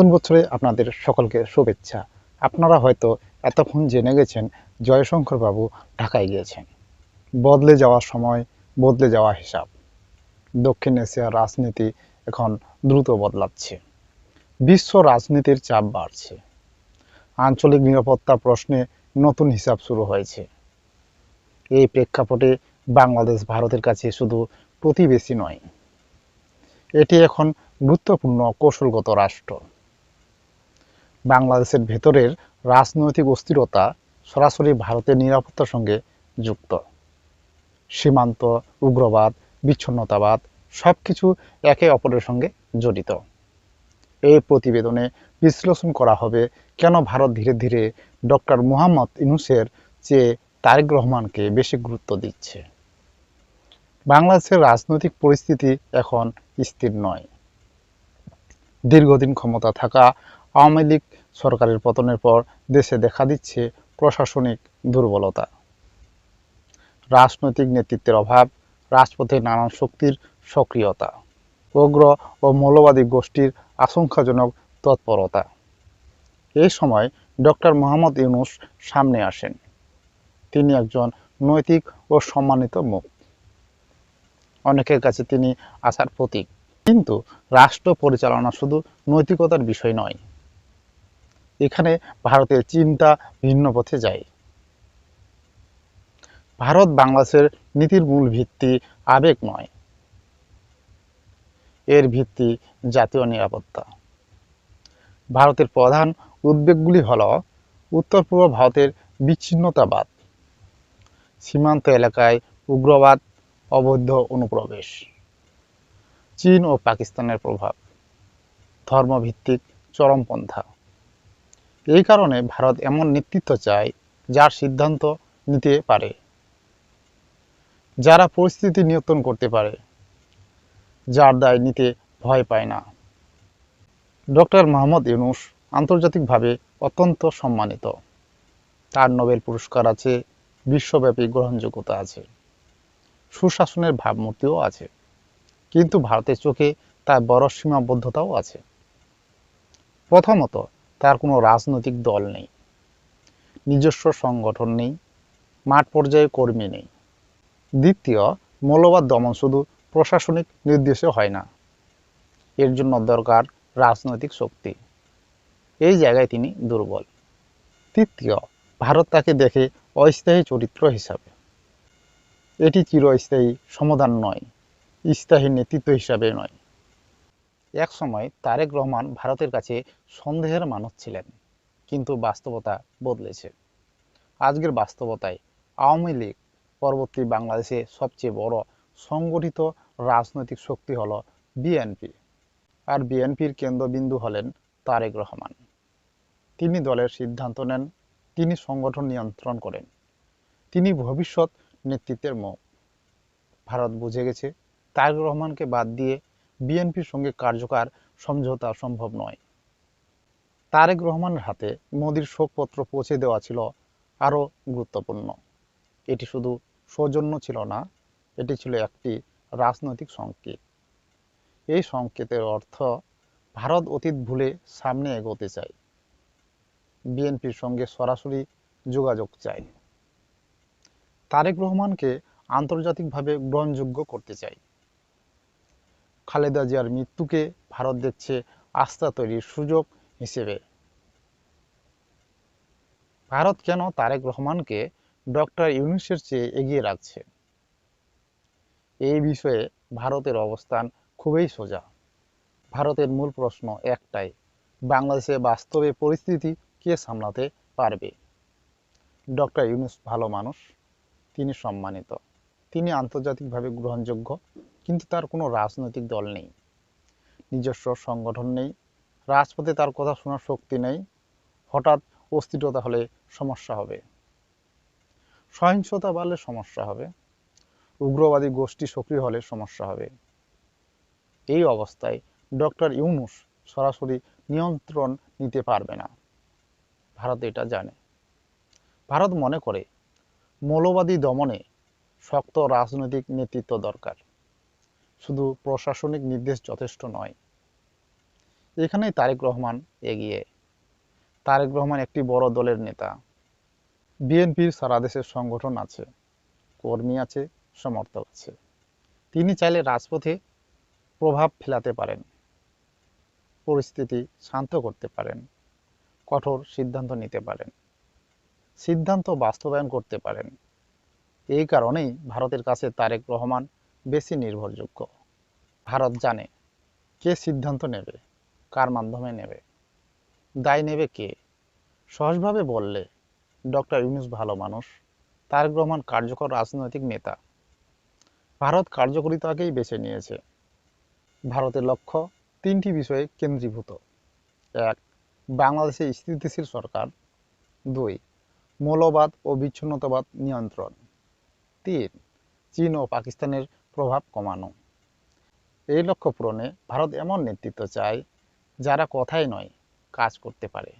নতুন বছরে আপনাদের সকলকে শুভেচ্ছা। আপনারা হয়তো এতক্ষণ জেনে গেছেন জয়শঙ্কর বাবু ঢাকায় গিয়েছেন। বদলে যাওয়ার সময়, বদলে যাওয়া হিসাব। দক্ষিণ এশিয়ার রাজনীতি এখন দ্রুত বদলাচ্ছে। বিশ্ব রাজনীতির চাপ বাড়ছে। আঞ্চলিক নিরাপত্তা প্রশ্নে নতুন হিসাব শুরু হয়েছে। এই প্রেক্ষাপটে বাংলাদেশ ভারতের কাছে শুধু প্রতিবেশী নয়, এটি এখন গুরুত্বপূর্ণ কৌশলগত রাষ্ট্র। বাংলাদেশের ভেতরের রাজনৈতিক অস্থিরতা সরাসরি ভারতের নিরাপত্তার সঙ্গে যুক্ত। সীমান্ত, উগ্রবাদ, বিচ্ছিন্নতাবাদ সবকিছু একে অপরের সঙ্গে জড়িত। এই প্রতিবেদনে বিশ্লেষণ করা হবে কেন ভারত ধীরে ধীরে ডক্টর মোহাম্মদ ইউনূসের চেয়ে তারেক রহমানকে বেশি গুরুত্ব দিচ্ছে। বাংলাদেশের রাজনৈতিক পরিস্থিতি এখন স্থির নয়। দীর্ঘদিন ক্ষমতা থাকা আওয়ামী লীগ সরকারের পতনের পর দেশে দেখা দিচ্ছে প্রশাসনিক দুর্বলতা, রাজনৈতিক নেতৃত্বের অভাব, রাজপথে নানান শক্তির সক্রিয়তা, উগ্র ও মৌলবাদী গোষ্ঠীর আশঙ্কাজনক তৎপরতা। এই সময় ডক্টর মোহাম্মদ ইউনূস সামনে আসেন। তিনি একজন নৈতিক ও সম্মানিত মুখ। অনেকের কাছে তিনি আশার প্রতীক। কিন্তু রাষ্ট্র পরিচালনা শুধু নৈতিকতার বিষয় নয়। এখানে ভারতের চিন্তা ভিন্ন পথে যায়। ভারত বাংলাদেশের নীতির মূল ভিত্তি আবেগ নয়, এর ভিত্তি জাতীয় নিরাপত্তা। ভারতের প্রধান উদ্বেগগুলি হল উত্তর পূর্ব ভারতের বিচ্ছিন্নতাবাদ, সীমান্ত এলাকায় উগ্রবাদ, অবৈধ অনুপ্রবেশ, চীন ও পাকিস্তানের প্রভাব, ধর্মভিত্তিক চরমপন্থা। এই কারণে ভারত এমন নেতৃত্ব চায় যার সিদ্ধান্ত নিতে পারে, যারা পরিস্থিতি নিয়ন্ত্রণ করতে পারে, যার দায় নিতে ভয় পায় না। ডক্টর মোহাম্মদ ইউনূস আন্তর্জাতিকভাবে অত্যন্ত সম্মানিত। তার নোবেল পুরস্কার আছে, বিশ্বব্যাপী গ্রহণযোগ্যতা আছে, সুশাসনের ভাবমূর্তিও আছে। কিন্তু ভারতের চোখে তার বড় সীমাবদ্ধতাও আছে। প্রথমত, তার কোনো রাজনৈতিক দল নেই, নিজস্ব সংগঠন নেই, মাঠ পর্যায়ে কর্মী নেই। দ্বিতীয়, মৌলবাদ দমন শুধু প্রশাসনিক নির্দেশে হয় না, এর জন্য দরকার রাজনৈতিক শক্তি। এই জায়গায় তিনি দুর্বল। তৃতীয়, ভারত তাকে দেখে অস্থায়ী চরিত্র হিসাবে। এটি চিরস্থায়ী সমাধান নয়, স্থায়ী নেতৃত্ব হিসাবে নয়। এক সময় তারেক রহমান ভারতের কাছে সন্দেহের মানুষ ছিলেন, কিন্তু বাস্তবতা বদলেছে। আজকের বাস্তবতায় আওয়ামী লীগ পরবর্তী বাংলাদেশে সবচেয়ে বড় সংগঠিত রাজনৈতিক শক্তি হল বিএনপি, আর বিএনপির কেন্দ্রবিন্দু হলেন তারেক রহমান। তিনি দলের সিদ্ধান্ত নেন, তিনি সংগঠন নিয়ন্ত্রণ করেন, তিনি ভবিষ্যৎ নেতৃত্বের মুখ। ভারত বুঝে গেছে তারেক রহমানকে বাদ দিয়ে বিএনপির সঙ্গে কার্যকর সমঝোতা সম্ভব নয়। তারেক রহমানের হাতে মোদির শোকপত্র পৌঁছে দেওয়া ছিল আরও গুরুত্বপূর্ণ। এটি শুধু সৌজন্য ছিল না, এটি ছিল একটি রাজনৈতিক সংকেত। এই সংকেতের অর্থ ভারত অতীত ভুলে সামনে এগোতে চায়, বিএনপির সঙ্গে সরাসরি যোগাযোগ চায়, তারেক রহমানকে আন্তর্জাতিকভাবে গ্রহণযোগ্য করতে চায়। খালেদা জিয়ার মৃত্যুকে ভারত দেখছে আস্থা তৈরির সুযোগ হিসেবে। ভারত কেন তারেক রহমানকে ডক্টর ইউনূসের চেয়ে এগিয়ে রাখছে? এই বিষয়ে ভারতের অবস্থান খুবই সোজা। ভারতের মূল প্রশ্ন একটাই, বাংলাদেশে বাস্তবে পরিস্থিতি কে সামলাতে পারবে? ডক্টর ইউনূস ভালো মানুষ, তিনি সম্মানিত, তিনি আন্তর্জাতিকভাবে গ্রহণযোগ্য, কিন্তু তার কোনো রাজনৈতিক দল নেই, নিজস্ব সংগঠন নেই, রাজপথে তার কথা শোনার শক্তি নেই। হঠাৎ অস্থিরতা হলে সমস্যা হবে, সহিংসতা বাড়লে সমস্যা হবে, উগ্রবাদী গোষ্ঠী সক্রিয় হলে সমস্যা হবে। এই অবস্থায় ডক্টর ইউনূস সরাসরি নিয়ন্ত্রণ নিতে পারবে না। ভারত এটা জানে। ভারত মনে করে মৌলবাদী দমনে শক্ত রাজনৈতিক নেতৃত্ব দরকার, শুধু প্রশাসনিক নির্দেশ যথেষ্ট নয়। এখানেই তারেক রহমান এগিয়ে। তারেক রহমান একটি বড় দলের নেতা। বিএনপির সারা দেশের সংগঠন আছে, কর্মী আছে, সমর্থক আছে। তিনি চাইলে রাজপথে প্রভাব ফেলাতে পারেন, পরিস্থিতি শান্ত করতে পারেন, কঠোর সিদ্ধান্ত নিতে পারেন, সিদ্ধান্ত বাস্তবায়ন করতে পারেন। এই কারণেই ভারতের কাছে তারেক রহমান বেশি নির্ভরযোগ্য। ভারত জানে কে সিদ্ধান্ত নেবে, কার মাধ্যমে নেবে, দায় নেবে কে। সহজভাবে বললে ডক্টর ইউনূস ভালো মানুষ, তারেক রহমান কার্যকর রাজনৈতিক নেতা। ভারত কার্যকরিতাকেই বেছে নিয়েছে। ভারতের লক্ষ্য তিনটি বিষয়ে কেন্দ্রীভূত: এক, বাংলাদেশে স্থিতিশীল সরকার; দুই, মৌলবাদ ও বিচ্ছিন্নতাবাদ নিয়ন্ত্রণ; তিন, চীন ও পাকিস্তানের প্রভাব কমানো। এই লক্ষ্য পূরণে ভারত এমন নেতৃত্ব চায় যারা কথায় নয়, কাজ করতে পারে।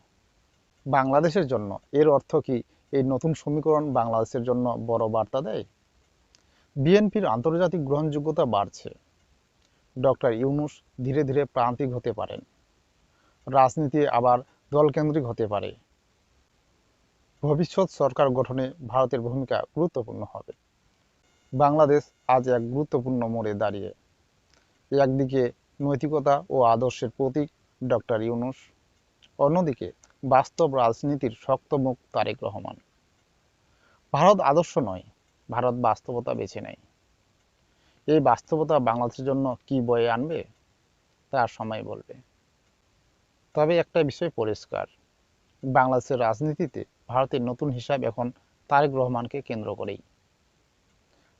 বাংলাদেশের জন্য এর অর্থ কি এই নতুন সমীকরণ বাংলাদেশের জন্য বড় বার্তা দেয়? বিএনপির আন্তর্জাতিক গ্রহণযোগ্যতা বাড়ছে। ডক্টর ইউনূস ধীরে ধীরে প্রান্তিক হতে পারেন। রাজনীতি আবার দলকেন্দ্রিক হতে পারে। ভবিষ্যৎ সরকার গঠনে ভারতের ভূমিকা গুরুত্বপূর্ণ হবে। বাংলাদেশ আজ এক গুরুত্বপূর্ণ মোড়ে দাঁড়িয়ে। একদিকে নৈতিকতা ও আদর্শের প্রতীক ডক্টর ইউনূস, অন্যদিকে বাস্তব রাজনীতির শক্ত মুখ তারেক রহমান। ভারত আদর্শ নয়, ভারত বাস্তবতা বেছে নেয়। এই বাস্তবতা বাংলাদেশের জন্য কি বয়ে আনবে তা সময় বলবে। তবে একটা বিষয় পরিষ্কার, বাংলাদেশের রাজনীতিতে ভারতের নতুন হিসাব এখন তারেক রহমানকে কেন্দ্র করেই।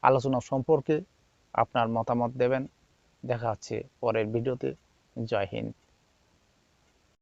আলোচনা সম্পর্কে আপনার মতামত দেবেন। দেখা হচ্ছে পরের ভিডিওতে। জয় হিন্দ।